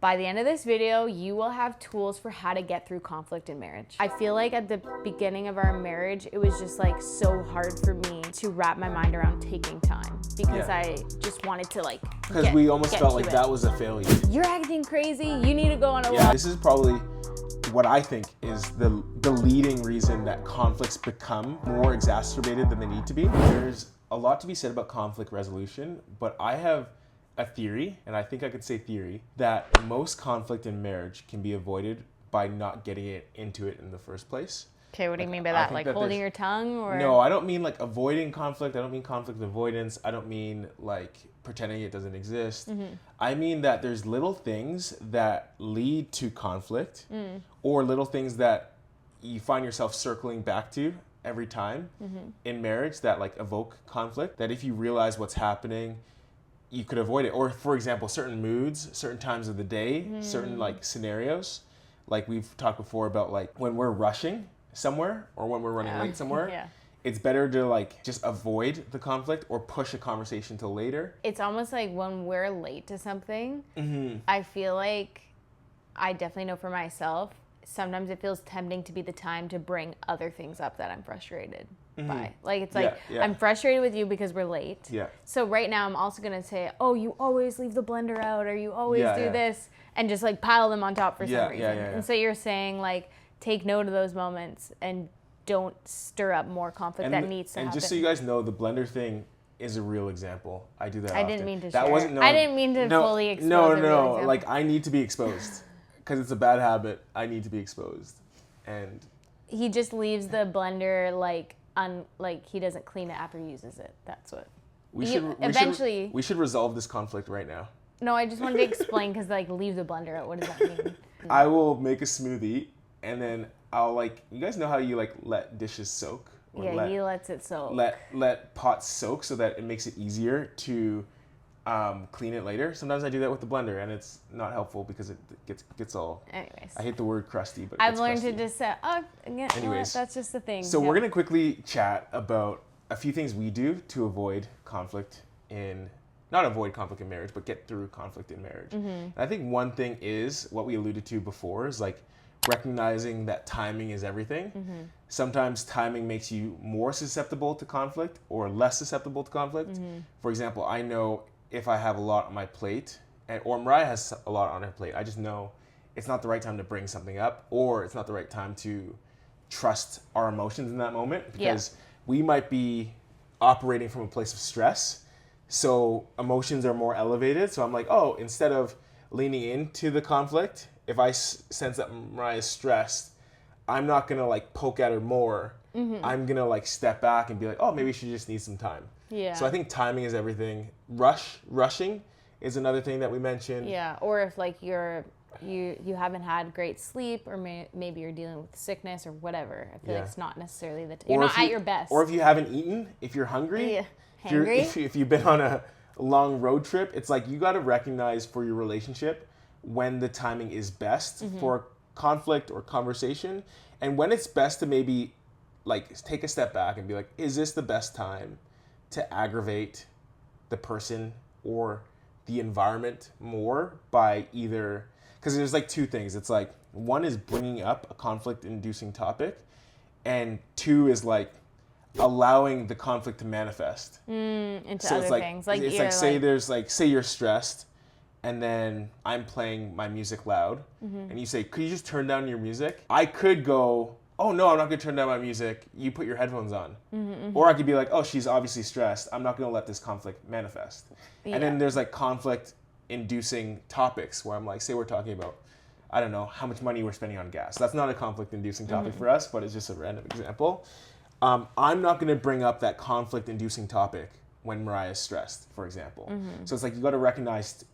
By the end of this video, you will have tools for how to get through conflict in marriage. I feel like at the beginning of our marriage, it was just like so hard for me to wrap my mind around taking time because I just wanted to like because we almost felt like that was a failure. You're acting crazy. You need to go on a walk. This is probably what I think is the leading reason that conflicts become more exacerbated than they need to be. There's a lot to be said about conflict resolution, but I have a theory, and I think I could say theory, that most conflict in marriage can be avoided by not getting into it in the first place. Okay, what do you mean by that? Like holding your tongue or? No, I don't mean like avoiding conflict. I don't mean conflict avoidance. I don't mean like pretending it doesn't exist. I mean that there's little things that lead to conflict or little things that you find yourself circling back to every time in marriage that like evoke conflict, that if you realize what's happening, you could avoid it. Or for example, certain moods, certain times of the day, certain like scenarios, like we've talked before about like when we're rushing somewhere or when we're running late somewhere, it's better to like just avoid the conflict or push a conversation till later. It's almost like when we're late to something, I feel like, I definitely know for myself, sometimes it feels tempting to be the time to bring other things up that I'm frustrated by. Like, it's like, I'm frustrated with you because we're late. So right now I'm also going to say, oh, you always leave the blender out, or you always do this, and just like pile them on top for some reason. And so you're saying like, take note of those moments and don't stir up more conflict that needs to happen. And just so you guys know, the blender thing is a real example. I do that often. I didn't mean to share. I didn't mean to fully expose No. Like, I need to be exposed. Because it's a bad habit, I need to be exposed. And he just leaves the blender like he doesn't clean it after he uses it. That's what. We should resolve this conflict right now. No, I just wanted to explain because like leave the blender out. What does that mean? I will make a smoothie and then I'll like, you guys know how you like let dishes soak? Or he lets it soak. Let pots soak so that it makes it easier to clean it later. Sometimes I do that with the blender and it's not helpful because it gets all. Anyways, I hate the word crusty, but I've learned to just say, anyways, that's just the thing. So we're gonna quickly chat about a few things we do to avoid conflict not avoid conflict in marriage, but get through conflict in marriage. And I think one thing is what we alluded to before is like recognizing that timing is everything. Sometimes timing makes you more susceptible to conflict or less susceptible to conflict. For example, I know if I have a lot on my plate, or Mariah has a lot on her plate, I just know it's not the right time to bring something up, or it's not the right time to trust our emotions in that moment, because we might be operating from a place of stress, so emotions are more elevated. So I'm like, oh, instead of leaning into the conflict, if I sense that Mariah's stressed, I'm not gonna like poke at her more. I'm gonna like step back and be like, oh, maybe she just needs some time. So I think timing is everything. Rushing is another thing that we mentioned. Or if like you haven't had great sleep, or maybe you're dealing with sickness or whatever. I feel like it's not necessarily you're not at your best. Or if you haven't eaten, if you're hungry, if you've been on a long road trip, it's like you got to recognize for your relationship when the timing is best for conflict or conversation, and when it's best to maybe like take a step back and be like, is this the best time to aggravate the person or the environment more by either, because there's like two things. It's like, one is bringing up a conflict inducing topic, and two is like allowing the conflict to manifest into other things. Like it's like, say you're stressed and then I'm playing my music loud and you say, could you just turn down your music? I could go, oh no, I'm not gonna turn down my music, you put your headphones on. Or I could be like, oh, she's obviously stressed, I'm not gonna let this conflict manifest. And then there's like conflict inducing topics where I'm like, say we're talking about, I don't know, how much money we're spending on gas. That's not a conflict inducing topic for us, but it's just a random example. I'm not gonna bring up that conflict inducing topic when Mariah's stressed, for example. So it's like, you gotta recognize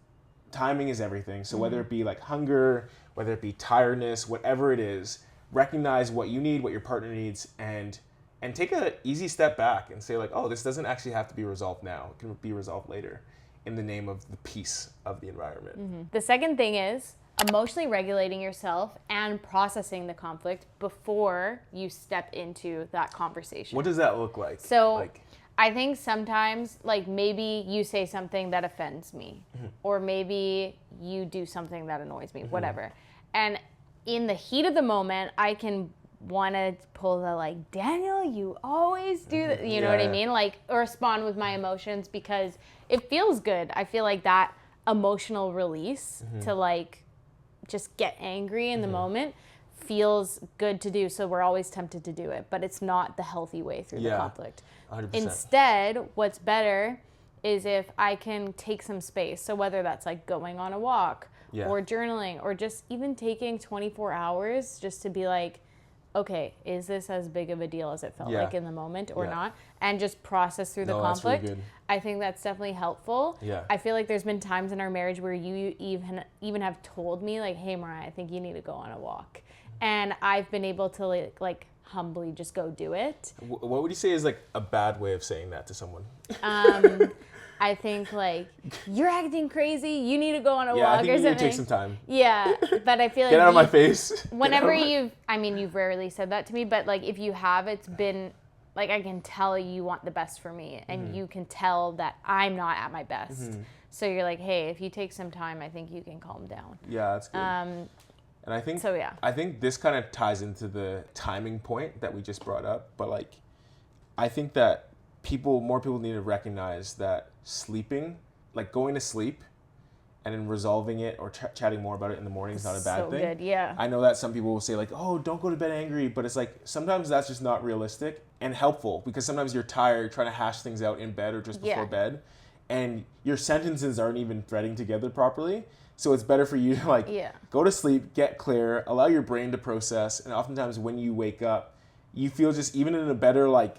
timing is everything. So whether it be like hunger, whether it be tiredness, whatever it is, recognize what you need, what your partner needs, and take an easy step back and say like, oh, this doesn't actually have to be resolved now. It can be resolved later in the name of the peace of the environment. The second thing is emotionally regulating yourself and processing the conflict before you step into that conversation. What does that look like? So like, I think sometimes, like, maybe you say something that offends me, or maybe you do something that annoys me, whatever. And in the heat of the moment, I can want to pull the, like, Daniel, you always do that. You know what I mean? Like, respond with my emotions because it feels good. I feel like that emotional release to, like, just get angry in the moment feels good to do. So we're always tempted to do it, but it's not the healthy way through the conflict. 100%. Instead, what's better is if I can take some space. So whether that's like going on a walk or journaling or just even taking 24 hours just to be like, okay, is this as big of a deal as it felt like in the moment or not? And just process through the conflict. That's really good. I think that's definitely helpful. Yeah. I feel like there's been times in our marriage where you even have told me like, hey, Mariah, I think you need to go on a walk. And I've been able to like humbly just go do it. What would you say is like a bad way of saying that to someone? I think like, you're acting crazy. You need to go on a walk I think or you something. need to take some time. Yeah, but I feel like Get out of my face. Whenever you've rarely said that to me, but like if you have, it's been like I can tell you want the best for me, and you can tell that I'm not at my best. So you're like, hey, if you take some time, I think you can calm down. Yeah, that's good. And I think I think this kind of ties into the timing point that we just brought up, but like I think that more people need to recognize that sleeping, like going to sleep and then resolving it or chatting more about it in the morning is not a bad thing. Good, yeah. I know that some people will say like, oh, don't go to bed angry, but it's like sometimes that's just not realistic and helpful because sometimes you're tired trying to hash things out in bed or just before bed and your sentences aren't even threading together properly. So it's better for you to like go to sleep, get clear, allow your brain to process, and oftentimes when you wake up, you feel just even in a better like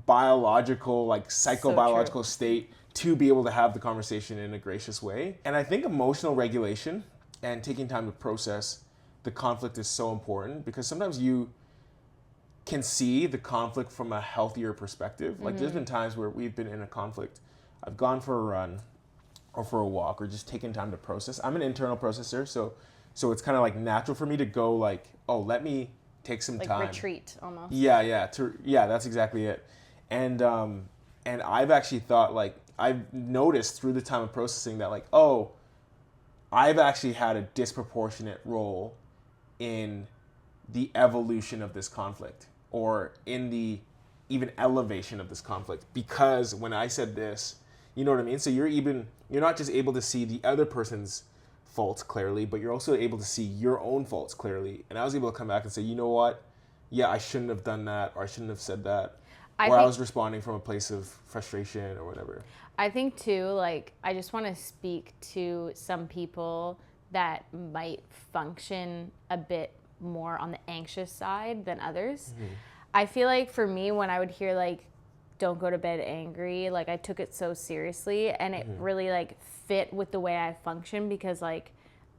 biological, like psychobiological state to be able to have the conversation in a gracious way. And I think emotional regulation and taking time to process the conflict is so important because sometimes you can see the conflict from a healthier perspective. Like there's been times where we've been in a conflict. I've gone for a run or for a walk or just taking time to process. I'm an internal processor, so it's kind of like natural for me to go like, oh, let me take some time. Like retreat almost. Yeah, that's exactly it. And I've actually thought like, I've noticed through the time of processing that like, oh, I've actually had a disproportionate role in the evolution of this conflict or in the even elevation of this conflict because when I said this, you know what I mean? So you're not just able to see the other person's faults clearly, but you're also able to see your own faults clearly. And I was able to come back and say, you know what? Yeah, I shouldn't have done that, or I shouldn't have said that. I was responding from a place of frustration or whatever. I think too, like, I just want to speak to some people that might function a bit more on the anxious side than others. I feel like for me, when I would hear like, don't go to bed angry, like I took it so seriously and it really like fit with the way I function because like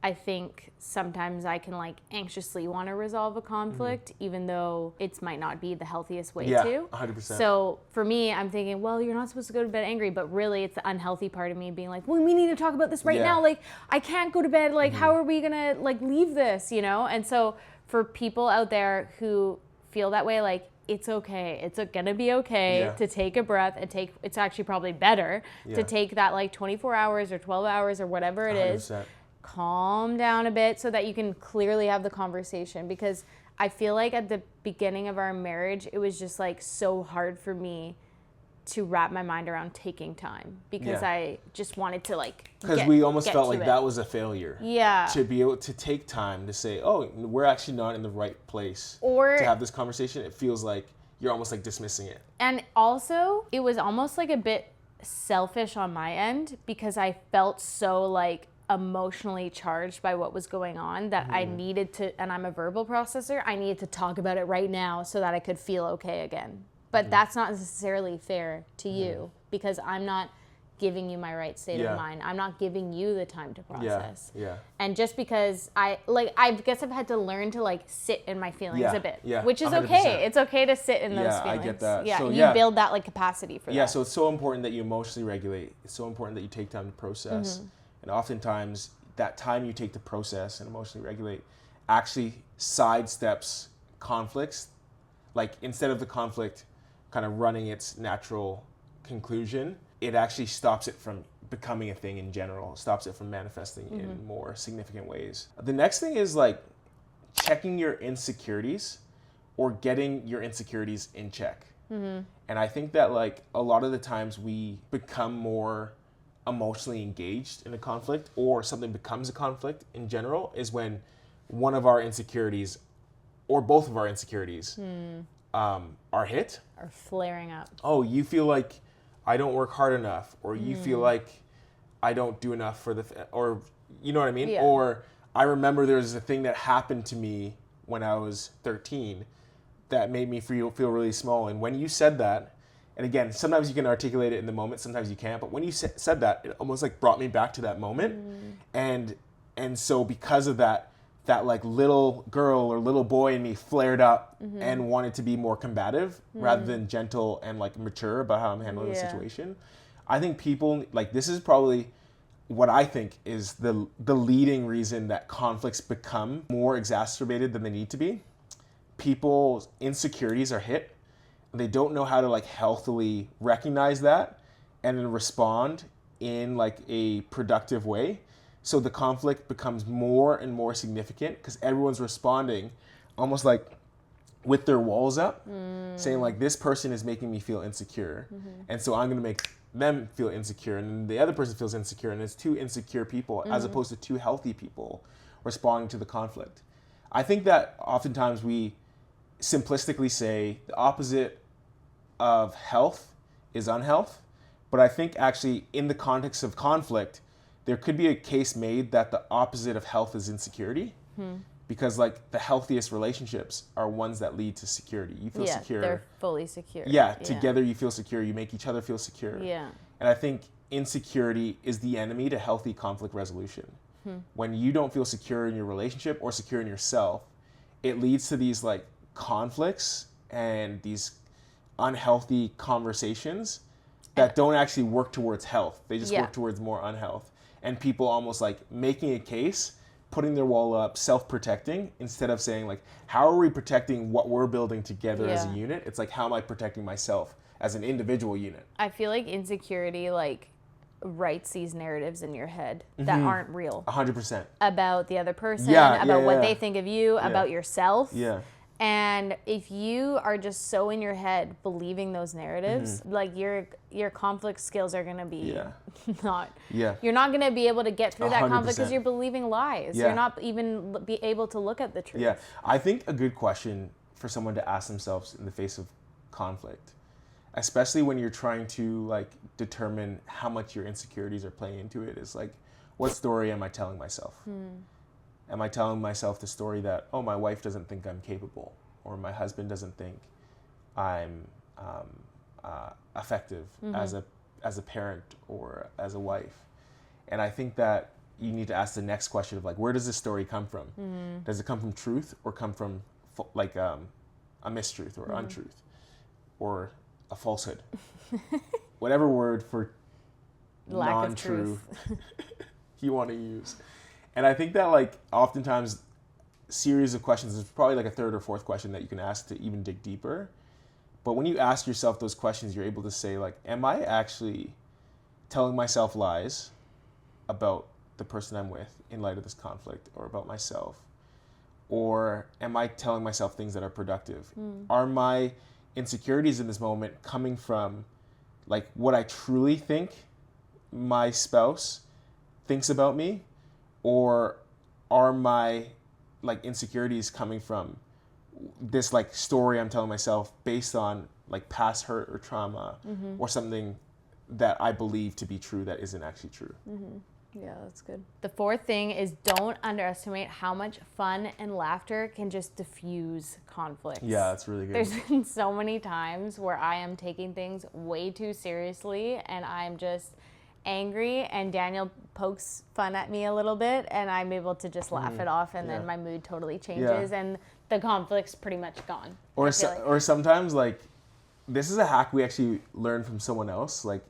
I think sometimes I can like anxiously want to resolve a conflict even though it might not be the healthiest way to. Yeah, 100%. So for me, I'm thinking, well, you're not supposed to go to bed angry, but really it's the unhealthy part of me being like, well, we need to talk about this right now. Like I can't go to bed. Like how are we gonna like leave this, you know? And so for people out there who feel that way, like it's okay. It's gonna be okay to take a breath and it's actually probably better to take that like 24 hours or 12 hours or whatever it 100%. Is. Calm down a bit so that you can clearly have the conversation because I feel like at the beginning of our marriage, it was just like so hard for me to wrap my mind around taking time because I just wanted to like because we almost felt like that was a failure. Yeah. To be able to take time to say, oh, we're actually not in the right place to have this conversation. It feels like you're almost like dismissing it. And also, it was almost like a bit selfish on my end because I felt so like emotionally charged by what was going on that I needed to, and I'm a verbal processor, I needed to talk about it right now so that I could feel okay again. But that's not necessarily fair to you because I'm not giving you my right state of mind. I'm not giving you the time to process. Yeah. And just because I guess I've had to learn to like sit in my feelings a bit, which is 100%. okay. It's okay to sit in those feelings. I get that. Yeah, so, you build that like capacity for that. Yeah, so it's so important that you emotionally regulate. It's so important that you take time to process. And oftentimes that time you take to process and emotionally regulate actually sidesteps conflicts. Like instead of the conflict kind of running its natural conclusion, it actually stops it from becoming a thing in general, stops it from manifesting in more significant ways. The next thing is like checking your insecurities or getting your insecurities in check. And I think that like a lot of the times we become more emotionally engaged in a conflict, or something becomes a conflict in general, is when one of our insecurities or both of our insecurities are hit. Or flaring up. Oh, you feel like I don't work hard enough, or you feel like I don't do enough for or you know what I mean? Yeah. Or I remember there's a thing that happened to me when I was 13 that made me feel really small. And when you said that, and again, sometimes you can articulate it in the moment, sometimes you can't, but when you said that, it almost like brought me back to that moment. And so because of that like little girl or little boy in me flared up and wanted to be more combative rather than gentle and like mature about how I'm handling the situation. I think people, like, this is probably what I think is the leading reason that conflicts become more exacerbated than they need to be. People's insecurities are hit. They don't know how to like healthily recognize that and then respond in like a productive way. So the conflict becomes more and more significant because everyone's responding almost like with their walls up, saying like, this person is making me feel insecure. And so I'm going to make them feel insecure. And then the other person feels insecure. And it's two insecure people as opposed to two healthy people responding to the conflict. I think that oftentimes we simplistically say the opposite of health is unhealth. But I think actually in the context of conflict, there could be a case made that the opposite of health is insecurity. Because like the healthiest relationships are ones that lead to security. You feel secure. They're fully secure. Yeah, together you feel secure. You make each other feel secure. Yeah. And I think insecurity is the enemy to healthy conflict resolution. When you don't feel secure in your relationship or secure in yourself, it leads to these like conflicts and these unhealthy conversations that don't actually work towards health. They just work towards more unhealth. And people almost like making a case, putting their wall up, self-protecting, instead of saying like, how are we protecting what we're building together as a unit? It's like, how am I protecting myself as an individual unit? I feel like insecurity like writes these narratives in your head that aren't real. 100%. About the other person, about what they think of you, about yourself. Yeah. And if you are just so in your head believing those narratives, like your conflict skills are going to be you're not going to be able to get through that conflict because you're believing lies. You're not even be able to look at the truth. Yeah. I think a good question for someone to ask themselves in the face of conflict, especially when you're trying to like determine how much your insecurities are playing into it, is like, what story am I telling myself? Am I telling myself the story that, oh, my wife doesn't think I'm capable, or my husband doesn't think I'm effective as a parent or as a wife? And I think that you need to ask the next question of like, where does this story come from? Does it come from truth or come from like a mistruth or untruth or a falsehood? Whatever word for lack non-true you want to use. And I think that like oftentimes series of questions is probably like a third or fourth question that you can ask to even dig deeper. But when you ask yourself those questions, you're able to say like, am I actually telling myself lies about the person I'm with in light of this conflict, or about myself? Or am I telling myself things that are productive? Are my insecurities in this moment coming from like what I truly think my spouse thinks about me? Or are my like insecurities coming from this like story I'm telling myself based on like past hurt or trauma or something that I believe to be true that isn't actually true? Yeah, that's good. The fourth thing is, don't underestimate how much fun and laughter can just diffuse conflicts. Yeah, that's really good. There's been so many times where I am taking things way too seriously and I'm just angry, and Daniel pokes fun at me a little bit and I'm able to just laugh it off, and then my mood totally changes and the conflict's pretty much gone. Or sometimes like, this is a hack we actually learned from someone else. Like,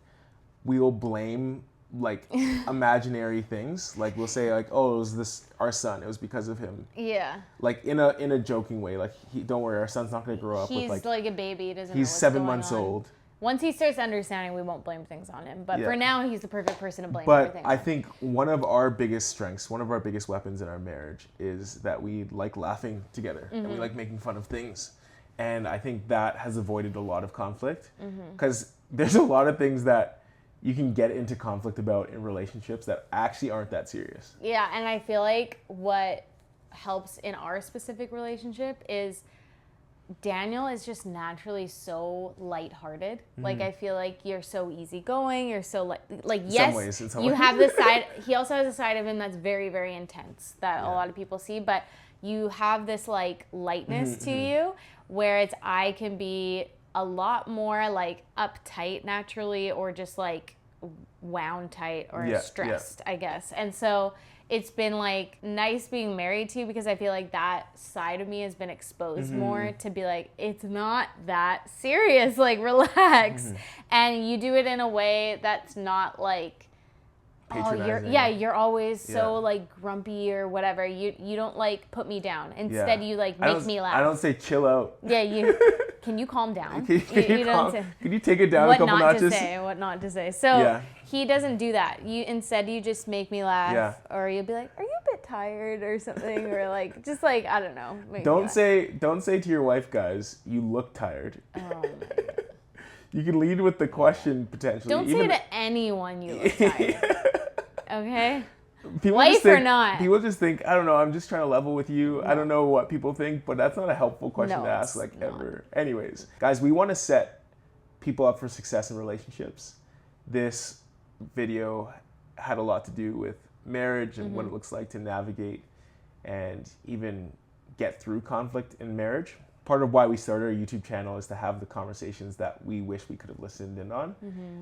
we will blame like imaginary things. Like we'll say like, oh, it was our son, it was because of him. Yeah. Like in a joking way. Like, don't worry, our son's not going to grow up with like a baby. He doesn't know what's 7 months old. Once he starts understanding, we won't blame things on him. But for now, he's the perfect person to blame everything But I on. think one of our biggest strengths, one of our biggest weapons in our marriage is that we like laughing together and we like making fun of things. And I think that has avoided a lot of conflict because there's a lot of things that you can get into conflict about in relationships that actually aren't that serious. Yeah, and I feel like what helps in our specific relationship is Daniel is just naturally so lighthearted. Like, I feel like you're so easygoing. You're so like yes, you have this side. He also has a side of him that's very, very intense that a lot of people see. But you have this like lightness to you, where I can be a lot more like uptight naturally, or just like wound tight or stressed, I guess. And so it's been like nice being married to you because I feel like that side of me has been exposed more to be like, it's not that serious, like relax. And you do it in a way that's not like, you're always so like grumpy or whatever. You don't like put me down. Instead you like make me laugh. I don't say chill out. Yeah, can you calm down? Can you take it down a couple notches? What not to say. So he doesn't do that. Instead you just make me laugh, or you'll be like, "Are you a bit tired or something?" Or like just like I don't know. Don't say to your wife, guys, "You look tired." Oh my God. You can lead with the question potentially. Don't say to anyone you look tired. Okay? Wife or not. People just think, I don't know, I'm just trying to level with you. No. I don't know what people think, but that's not a helpful question to ask ever. Anyways, guys, we want to set people up for success in relationships. This video had a lot to do with marriage and what it looks like to navigate and even get through conflict in marriage. Part of why we started our YouTube channel is to have the conversations that we wish we could have listened in on.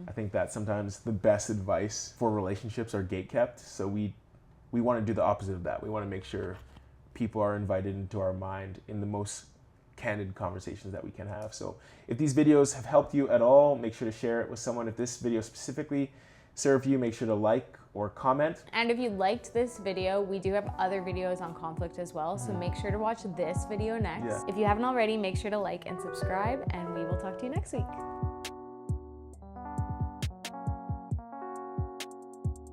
I think that sometimes the best advice for relationships are gatekept. So we want to do the opposite of that. We want to make sure people are invited into our mind in the most candid conversations that we can have. So if these videos have helped you at all, make sure to share it with someone. If this video specifically served you, make sure to like or comment. And if you liked this video, we do have other videos on conflict as well, so make sure to watch this video next. If you haven't already, make sure to like and subscribe, and we will talk to you next week.